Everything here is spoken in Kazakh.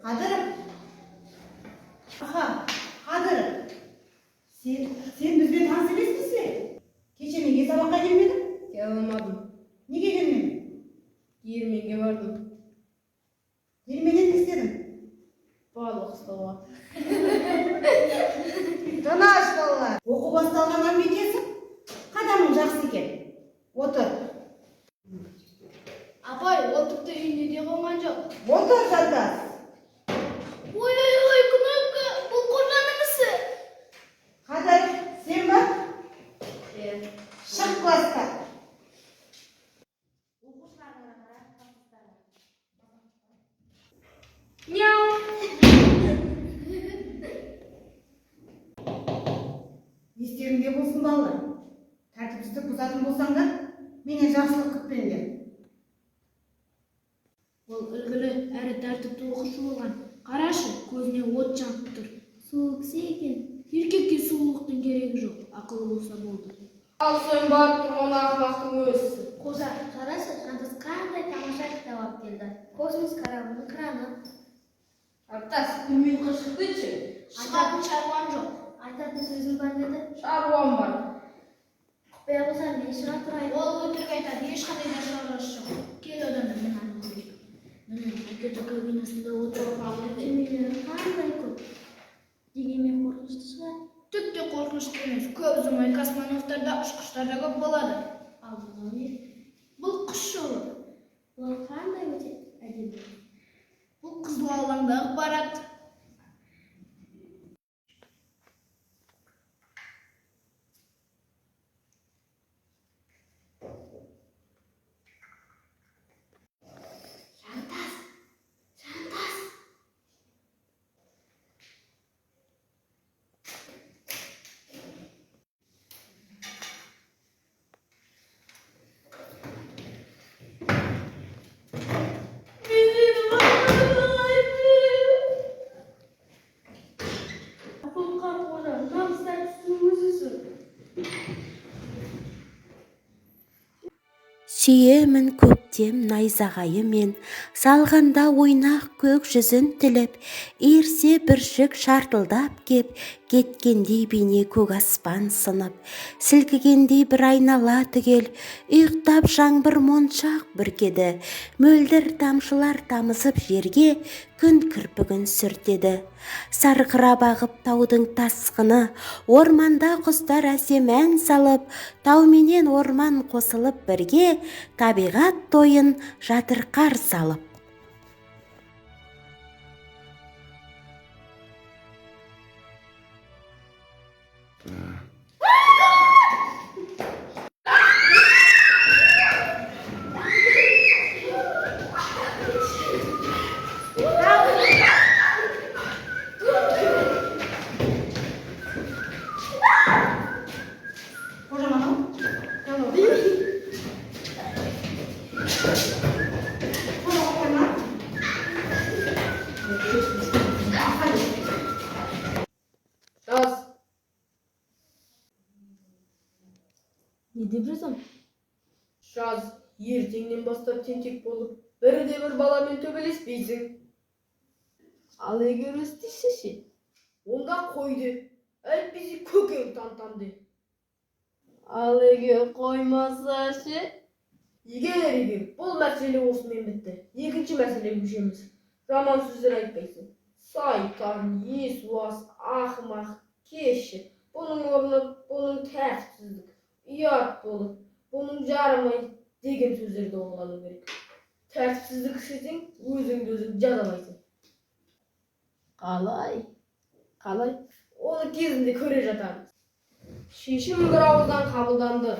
Kadırım. Aha, Kadırım. Sen bizden tanış емес misin? Keçe neге sabakka gelmedin? Gelmedim. Nege gelmedin? Yermenge vardım. Gelmeden ne istedin? Balık ıslava. Жана ашкалар. Оқу басталгандан бетесің? Қадамың жақсы екен. Отыр. Апай, ол тіпті үйінде де қойған жоқ. Отыр Жартас. Ой, Кнопка, бұл қожаның ісі. Қадыр, сен ба? Шық класқа. Няу. Естеріңде болсын балалар. Тәртіпсіздік бұзатын болсаңдар, менен жақсылық күтпеңдер. Ол үлгілі әрі тәртіпті оқушы болған. Қарашы, көзіне от жанып тұр. Сұлу кісі екен. Еркекке сұлулықтың керегі жоқ, ақылы болса болды. Ал сен барып тұрған ақымақтың өзісі. Қожа, қарашы, Жантас қандай тамаша кітап алып келді. Космос кораблінің краны. Артас, төмен қыршықтыншы. Шығатын шаруам жоқ. Айтатын сөзім бар деді. Шаруам бар. Құпия болса мен шыға тұрайын. Ол өтірік айтады, ешқандай да шаруасы жоқ. Кел одан мен анық көрейік. Міне, әкеті кабинасында отырып алды. Түймелері қандай көп. Дегенмен қорқынышты шығар. Түкте қорқынышты емес. Көп ұзамай космонавтарда, ұшқыштарда көп болады. Ал бұл не? Бұл құс жолы. Бұл қандай өте әдемі. Бұл қызыл алаңдағы барады. Сүйемін көктем найзағайымен, салғанда ойнақ көк жүзін тіліп, ерсе бүршік шартылдап кеп, кеткендей бейне көк аспан сынып, сілкігендей бір айнала түгел, ұйықтап жаңбыр моншақ бүркеді, мөлдір тамшылар тамызып жерге, күн кірпігін сүртеді. Сарқырап ағып таудың тасқыны, орманда құстар әсем ән салып, тауменен орман қосылып бірге, табиғат тойын жатырқар салып. Жаз. Не деп жазам? Жаз. Ертеңнен бастап тентек болып, бірде-бір баламен төбелеспейсің. Ал егер өстейсі ше? Онда қойды. Әлбетте көкең тантанды. Ал егер қоймаса ше? Егер бұл мәселе осымен бітті. Екінші мәселеге көшеміз. Жаман сөздер айтпайсың. Сайтан, есуас, ақымақ, кеші. Бұның орны, бұның тәртіпсіздік, ұят болып, бұның жарымай деген сөздерді қолдану керек. Тәртіпсіздік істесең, өзіңді өзің жазалайсың. Қалай? Оны кезінде көре жатамыз. Шешім бір ауыздан қабылданды.